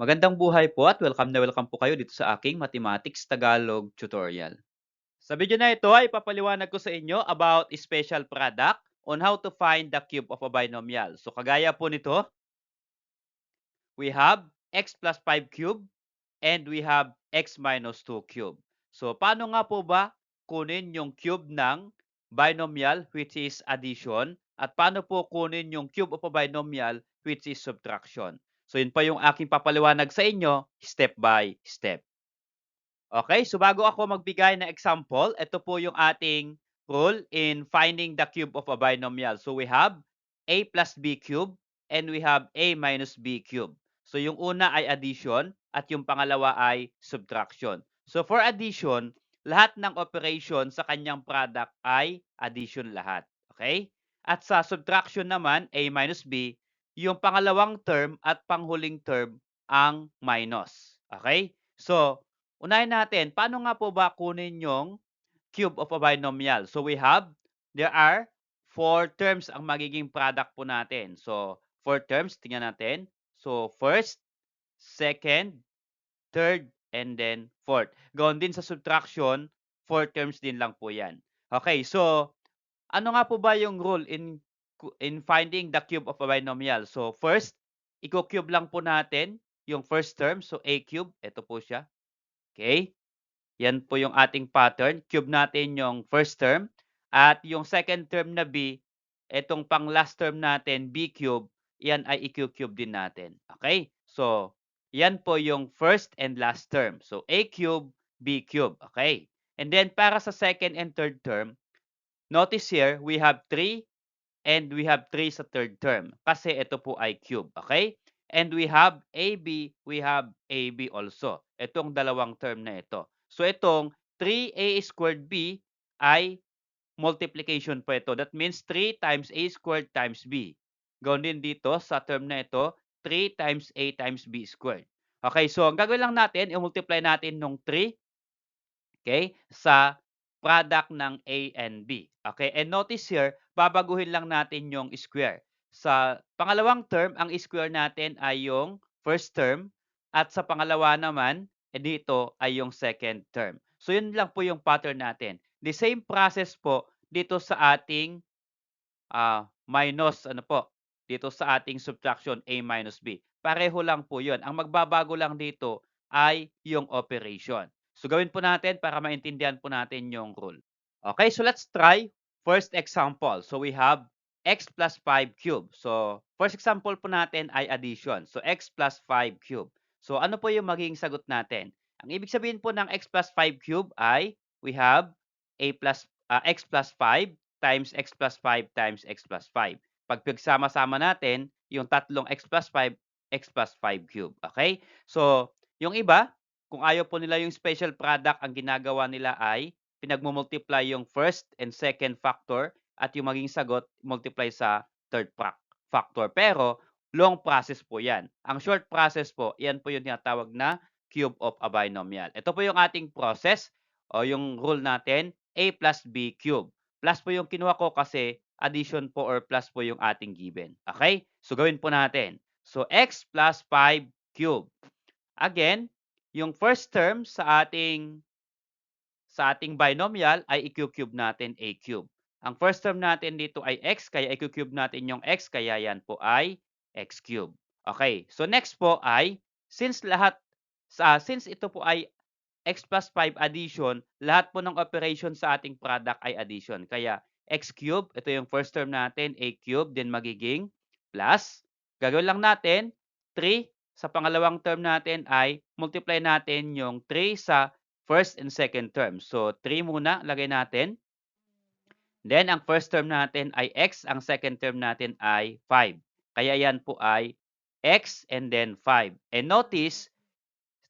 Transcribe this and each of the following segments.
Magandang buhay po at welcome na welcome po kayo dito sa aking Mathematics Tagalog tutorial. Sa video na ito ay papaliwanag ko sa inyo about special product on how to find the cube of a binomial. So kagaya po nito, we have x plus 5 cube and we have x minus 2 cube. So paano nga po ba kunin yung cube ng binomial which is addition at paano po kunin yung cube of a binomial which is subtraction. So yun pa yung aking papaliwanag sa inyo step by step. Okay, so bago ako magbigay ng example, ito po yung ating rule in finding the cube of a binomial. So we have a plus b cube and we have a minus b cube. So yung una ay addition at yung pangalawa ay subtraction. So for addition, lahat ng operation sa kanyang product ay addition lahat. Okay? At sa subtraction naman, a minus b, yung pangalawang term at panghuling term ang minus. Okay? So, unahin natin, paano nga po ba kunin yung cube of a binomial? So we have, there are 4 terms ang magiging product po natin. So 4 terms, tingnan natin. So first, second, third, and then fourth. Gawon din sa subtraction, 4 terms din lang po yan. Okay, so ano nga po ba yung rule in finding the cube of a binomial? So first, i-cube lang po natin yung first term. So a cube, ito po siya. Okay? Yan po yung ating pattern. Cube natin yung first term. At yung second term na b, itong pang last term natin, b cube, yan ay i-cube din natin. Okay? So, yan po yung first and last term. So, a cube, b cube. Okay? And then, para sa second and third term, notice here, we have 3 and we have 3 sa third term. Kasi ito po ay cube. Okay? And we have AB, we have AB also. Itong dalawang term na ito. So itong 3a squared b ay multiplication po ito. That means 3 times a squared times b. Gawin din dito sa term na ito, 3 times a times b squared. Okay, so ang gagawin lang natin, i-multiply natin nung 3, okay, sa product ng A and B. Okay, and notice here, babaguhin lang natin yung square. Sa pangalawang term, ang square natin ay yung first term at sa pangalawa naman, dito ay yung second term. So yun lang po yung pattern natin. The same process po dito sa ating minus ano po, dito sa ating subtraction A minus B. Pareho lang po yun. Ang magbabago lang dito ay yung operation. So gawin po natin para maintindihan po natin yung rule. Okay, so let's try first example. So we have x plus 5 cube. So first example po natin ay addition. So x plus 5 cube. So ano po yung magiging sagot natin? Ang ibig sabihin po ng x plus 5 cube ay we have x plus 5 times x plus 5 times x plus 5. Pag pinagsama-sama natin, yung tatlong x plus 5, x plus 5 cube. Okay? So, yung iba, kung ayaw po nila yung special product, ang ginagawa nila ay pinagmumultiply yung first and second factor at yung maging sagot, multiply sa third factor. Pero, long process po yan. Ang short process po, yan po yung tinatawag na cube of a binomial. Ito po yung ating process o yung rule natin, a plus b cube. Plus po yung kinuha ko kasi addition po or plus po yung ating given. Okay? So, gawin po natin. So, x plus 5 cube. Again, yung first term sa ating binomial ay i-cube natin a cube. Ang first term natin dito ay x, kaya i-cube natin yung x, kaya yan po ay x cube. Okay, so next po ay, since ito po ay x plus 5 addition, lahat po ng operation sa ating product ay addition. Kaya x cube, ito yung first term natin, a cube, then magiging plus. Gagawin lang natin, 3 sa pangalawang term natin ay multiply natin yung 3 sa first and second term. So 3 muna, lagay natin. Then ang first term natin ay x, ang second term natin ay 5. Kaya yan po ay x and then 5. And notice,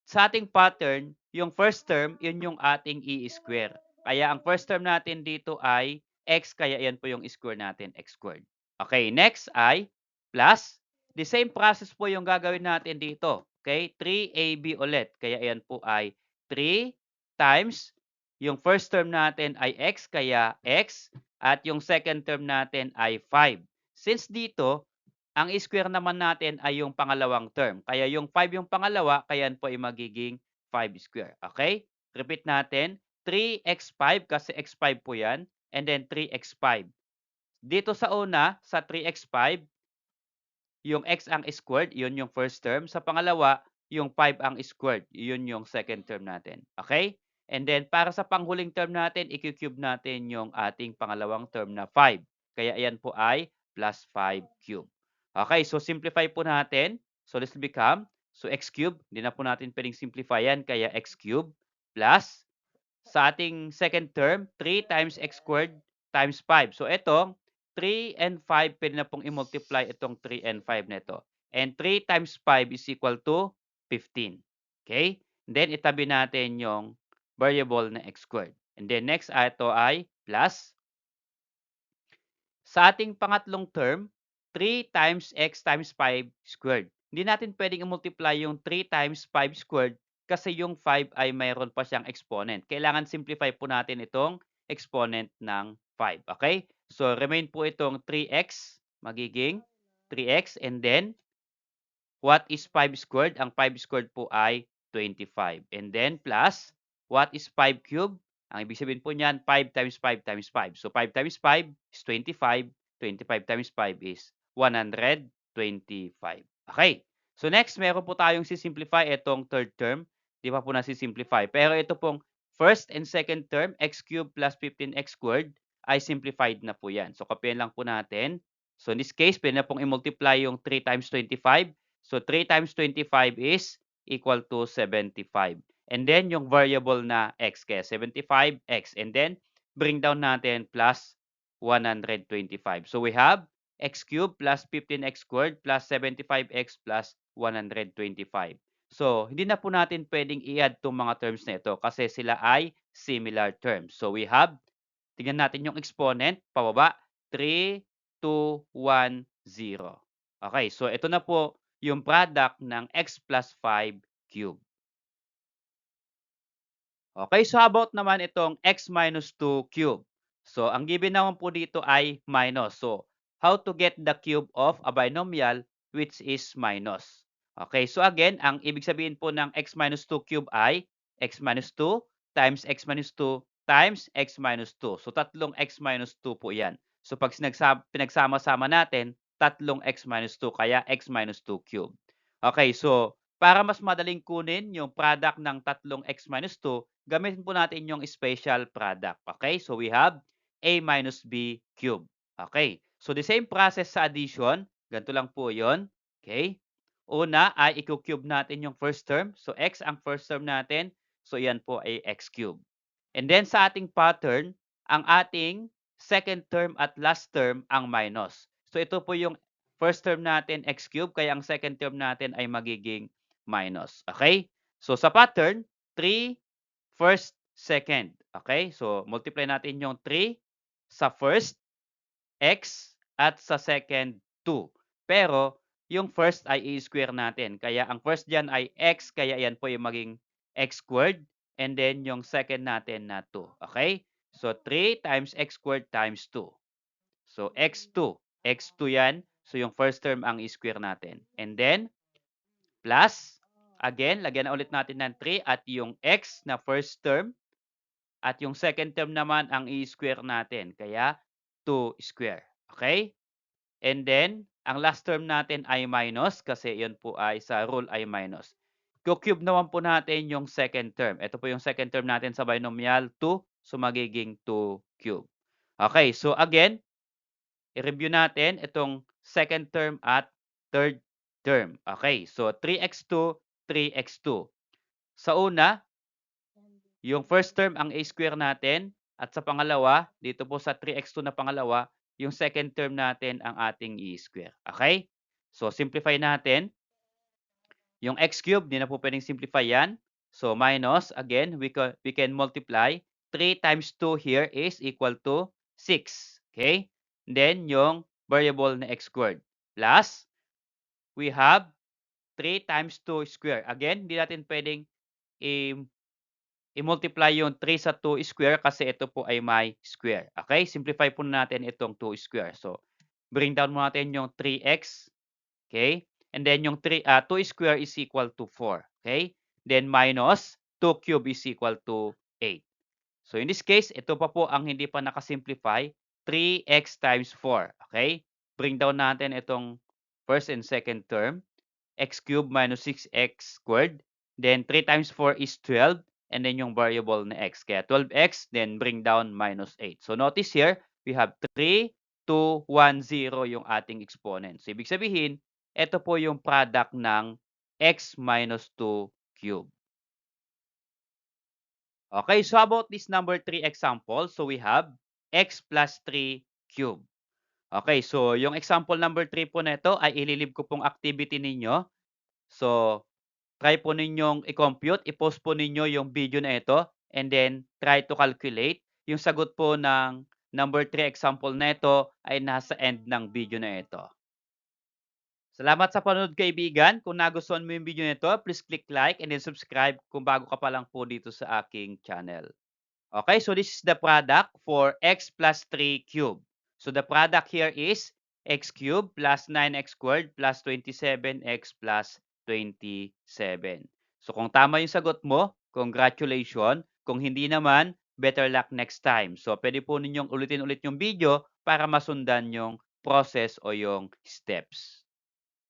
sa ating pattern, yung first term, yun yung ating i-square. Kaya ang first term natin dito ay x, kaya yan po yung square natin, x squared. Okay, next ay plus. The same process po yung gagawin natin dito. Okay, 3ab ulit. Kaya yan po ay 3 times, yung first term natin ay x, kaya x, at yung second term natin ay 5. Since dito, Ang square naman natin ay yung pangalawang term. Kaya yung 5 yung pangalawa, kaya yan po ay magiging 5 square. Okay? Repeat natin. 3x5 kasi x5 po yan. And then 3x5. Dito sa una, sa 3x5, yung x ang squared, yun yung first term. Sa pangalawa, yung 5 ang squared, yun yung second term natin. Okay? And then, para sa panghuling term natin, i-cube natin yung ating pangalawang term na 5. Kaya ayan po ay plus 5 cube. Okay, so simplify po natin. So this will become, so x cube, hindi na po natin pwedeng simplify yan, kaya x cube plus, sa ating second term, 3 times x squared times 5. So ito, 3 and 5, pwede na pong i-multiply itong 3 and 5 nito. And 3 times 5 is equal to 15. Okay? And then, itabi natin yung variable na x squared. And then, next, ito ay plus. Sa ating pangatlong term, 3 times x times 5 squared. Hindi natin pwedeng i-multiply yung 3 times 5 squared kasi yung 5 ay mayroon pa siyang exponent. Kailangan simplify po natin itong exponent ng 5. Okay? So, remain po itong 3x, magiging 3x, and then, what is 5 squared? Ang 5 squared po ay 25. And then, plus, what is 5 cubed? Ang ibig sabihin po niyan, 5 times 5 times 5. So, 5 times 5 is 25. 25 times 5 is 125. Okay. So, next, meron po tayong sisimplify itong third term. Di pa po nasisimplify. Pero ito pong first and second term, x cubed plus 15x squared, ay simplified na po yan. So, kopyahin lang po natin. So, in this case, pwede na pong i-multiply yung 3 times 25. So, 3 times 25 is equal to 75. And then, yung variable na x, kaya 75x. And then, bring down natin plus 125. So, we have x cubed plus 15x squared plus 75x plus 125. So, hindi na po natin pwedeng i-add itong mga terms na ito kasi sila ay similar terms. So, we have, tingnan natin yung exponent, pababa, 3, 2, 1, 0. Okay, so ito na po yung product ng x plus 5 cube. Okay, so how about naman itong x minus 2 cube? So, ang given naman po dito ay minus. So, how to get the cube of a binomial which is minus? Okay, so again, ang ibig sabihin po ng x minus 2 cube ay x minus 2 times x minus 2 times x minus 2. So, tatlong x minus 2 po yan. So, pag pinagsama-sama natin, tatlong x minus 2, kaya x minus 2 cube. Okay, so para mas madaling kunin yung product ng tatlong x minus 2, gamitin po natin yung special product. Okay, so we have a minus b cube. Okay, so the same process sa addition, ganito lang po yon. Okay, una ay i-cube natin yung first term. So x ang first term natin, so yan po ay x cube. And then sa ating pattern, ang ating second term at last term ang minus. So ito po yung first term natin x cube, kaya ang second term natin ay magiging minus. Okay? So sa pattern, 3 first, second. Okay? So multiply natin yung 3 sa first, x, at sa second, 2. Pero yung first ay i-square natin. Kaya ang first dyan ay x, kaya yan po yung maging x squared. And then yung second natin na 2. Okay? So 3 times x squared times 2. So x2. x2 yan. So yung first term ang i-square natin. And then plus, again, lagyan na ulit natin ng 3 at yung x na first term at yung second term naman ang i-square natin. Kaya 2 square. Okay? And then, ang last term natin ay minus kasi yun po ay sa rule ay minus. Cube naman po natin yung second term. Ito po yung second term natin sa binomial 2. So, magiging 2 cube. Okay, so again, i-review natin itong second term at third term. Okay, so 3x2, 3x2. Sa una, yung first term ang a square natin at sa pangalawa, dito po sa 3x2 na pangalawa, yung second term natin ang ating i-square. Okay? So, simplify natin. Yung x cube, di na po pwedeng simplify yan. So, minus, again, we can multiply. 3 times 2 here is equal to 6. Okay? Then, yung variable na x squared. Plus, we have 3 times 2 square. Again, hindi natin pwedeng i-multiply yung 3 sa 2 square kasi ito po ay may square. Okay? Simplify po natin itong 2 square. So, bring down mo natin yung 3x Okay? And then yung 2 square is equal to 4. Okay? Then minus 2 cube is equal to 8. So in this case, ito pa po ang hindi pa nakasimplify, 3x times 4. Okay? Bring down natin itong first and second term. X cubed minus 6x squared. Then 3 times 4 is 12. And then yung variable na x. Kaya 12x, then bring down minus 8. So notice here, we have 3, 2, 1, 0 yung ating exponent. So ibig sabihin, ito po yung product ng x minus 2 cube. Okay, so about this number 3 example, so we have x plus 3 cube. Okay, so yung example number 3 po na ito ay ililib ko pong activity ninyo. So, try po ninyong i-compute, i-post po ninyo yung video na ito, and then try to calculate. Yung sagot po ng number 3 example na ito ay nasa end ng video na ito. Salamat sa panonood kaibigan. Kung nagustuhan mo yung video na ito, please click like and then subscribe kung bago ka pa lang po dito sa aking channel. Okay, so this is the product for x plus 3 cube. So the product here is x cubed plus 9x squared plus 27x plus 27. So kung tama yung sagot mo, congratulations. Kung hindi naman, better luck next time. So pwede po ninyong ulitin ulit yung video para masundan yung process o yung steps.